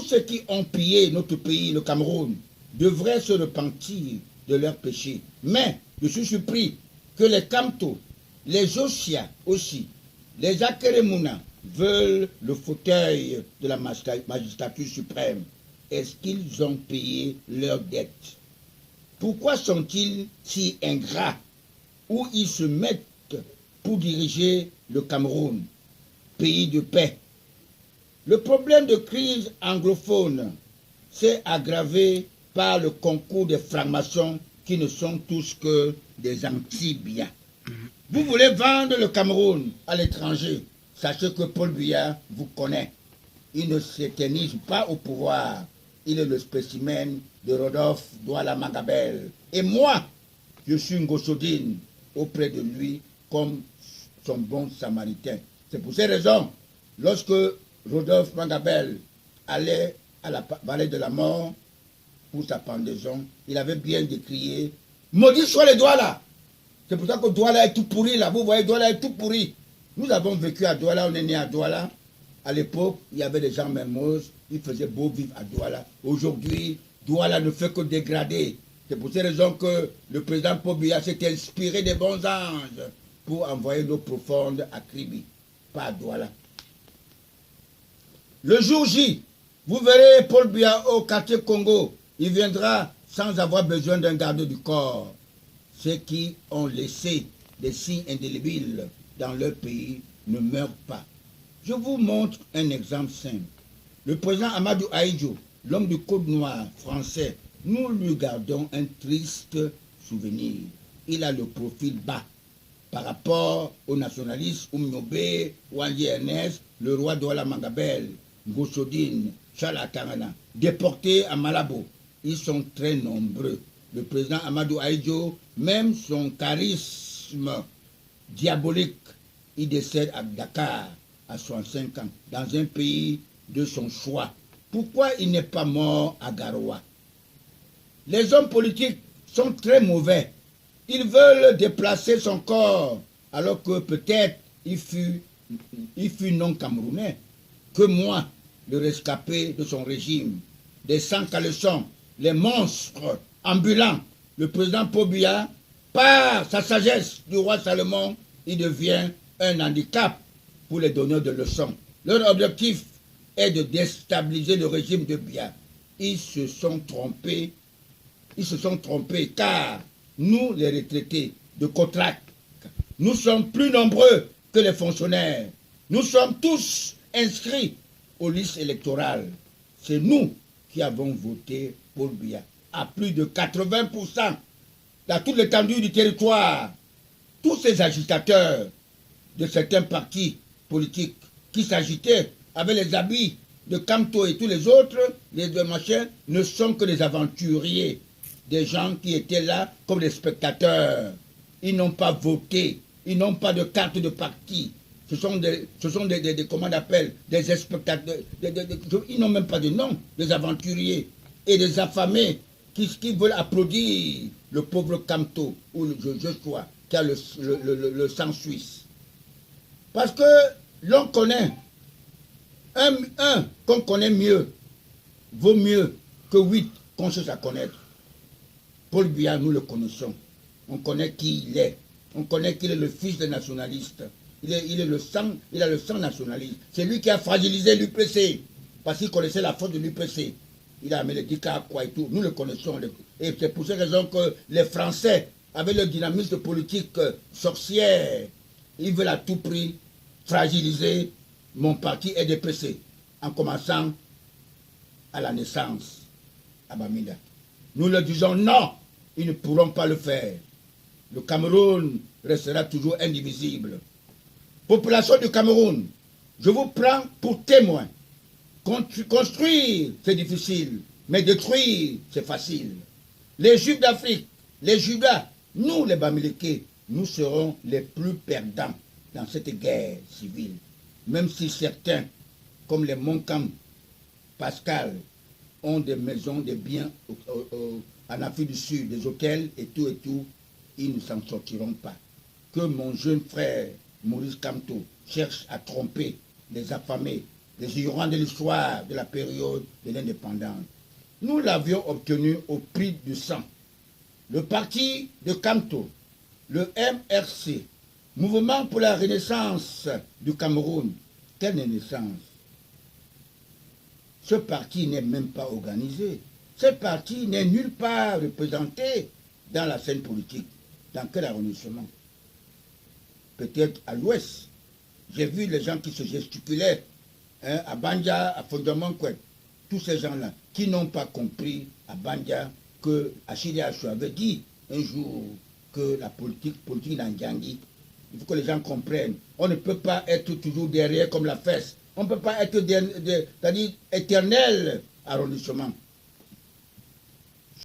ceux qui ont pillé notre pays, le Cameroun, devraient se repentir de leurs péchés. Mais je suis surpris que les Kamto, les Josia aussi, les Akeremuna veulent le fauteuil de la magistrature suprême. Est-ce qu'ils ont payé leurs dettes? Pourquoi sont-ils si ingrats? Où ils se mettent pour diriger le Cameroun, pays de paix? Le problème de crise anglophone s'est aggravé par le concours des francs-maçons qui ne sont tous que des anti-Biya. Vous voulez vendre le Cameroun à l'étranger. Sachez que Paul Biya vous connaît. Il ne s'éternise pas au pouvoir. Il est le spécimen de Rodolphe Douala Mangabel. Et moi, je suis Ngosodine auprès de lui comme son bon samaritain. C'est pour ces raisons, lorsque Rodolphe Mangabel allait à la vallée de la mort pour sa pendaison, il avait bien décrié « Maudit soit les Douala !» C'est pour ça que Douala est tout pourri là. Vous voyez, Douala est tout pourri. Nous avons vécu à Douala, on est né à Douala. À l'époque, il y avait des gens Mermoz, il faisait beau vivre à Douala. Aujourd'hui, Douala ne fait que dégrader. C'est pour ces raisons que le président Paul Biya s'est inspiré des bons anges pour envoyer l'eau profonde à Kribi, pas à Douala. Le jour J, vous verrez Paul Biya au quartier Congo. Il viendra sans avoir besoin d'un garde du corps. Ceux qui ont laissé des signes indélébiles dans leur pays ne meurent pas. Je vous montre un exemple simple. Le président Amadou Ahidjo, l'homme du Code noir français, nous lui gardons un triste souvenir. Il a le profil bas par rapport aux nationalistes Oumnobé, Wandi Ernest, le roi Douala Mangabel, Ngosodine, Charles Atangana, déportés à Malabo. Ils sont très nombreux. Le président Amadou Ahidjo, même son charisme diabolique, il décède à Dakar à 65 ans, dans un pays de son choix. Pourquoi il n'est pas mort à Garoua? Les hommes politiques sont très mauvais. Ils veulent déplacer son corps, alors que peut-être il fut non camerounais. Que moi, le rescapé de son régime, des sans-caleçons, les monstres ambulants, le président Paul Biya, par sa sagesse du roi Salomon, il devient un handicap pour les donneurs de leçons. Leur objectif est de déstabiliser le régime de Biya. Ils se sont trompés car nous, les retraités de Kotrak, nous sommes plus nombreux que les fonctionnaires. Nous sommes tous inscrits aux listes électorales. C'est nous qui avons voté Paul Biya à plus de 80% dans toute l'étendue du territoire. Tous ces agitateurs de certains partis politiques qui s'agitaient avec les habits de Kamto et tous les autres, les deux machins, ne sont que des aventuriers, des gens qui étaient là comme des spectateurs. Ils n'ont pas voté, ils n'ont pas de carte de parti. Ce sont des comment on appelle, des spectateurs, ils n'ont même pas de nom, des aventuriers et des affamés qui veulent applaudir le pauvre Kamto, ou je crois, qui a le sang suisse. Parce que l'on connaît, un qu'on connaît mieux, vaut mieux que 8 qu'on cherche à connaître. Paul Biya, nous le connaissons. On connaît qui il est. On connaît qu'il est le fils des nationalistes. Il a le sang nationaliste. C'est lui qui a fragilisé l'UPC. Parce qu'il connaissait la force de l'UPC. Il a amené le Dika quoi et tout. Nous le connaissons. Et c'est pour cette raison que les Français, avec le dynamisme politique sorcière, ils veulent à tout prix fragiliser mon parti EDPC, en commençant à la naissance à Bamida. Nous leur disons non, ils ne pourront pas le faire. Le Cameroun restera toujours indivisible. Population du Cameroun, je vous prends pour témoin. Construire, c'est difficile, mais détruire, c'est facile. Les Juifs d'Afrique, les Judas, nous les Bamileke, nous serons les plus perdants dans cette guerre civile. Même si certains, comme les Monkam, Pascal, ont des maisons, des biens en Afrique du Sud, des hôtels et tout, ils ne s'en sortiront pas. Que mon jeune frère, Maurice Kamto, cherche à tromper les affamés des ignorants de l'histoire de la période de l'indépendance. Nous l'avions obtenu au prix du sang. Le parti de Kamto, le MRC, Mouvement pour la Renaissance du Cameroun, quelle naissance? Ce parti n'est même pas organisé. Ce parti n'est nulle part représenté dans la scène politique. Dans quel arrondissement? Peut-être à l'ouest. J'ai vu les gens qui se gesticulaient à Banja, à Fondamenkwet. Tous ces gens-là qui n'ont pas compris à Banja que Achille Achou avait dit un jour que la politique d'Andjangi, il faut que les gens comprennent. On ne peut pas être toujours derrière comme la fesse. On ne peut pas être c'est-à-dire éternel arrondissement.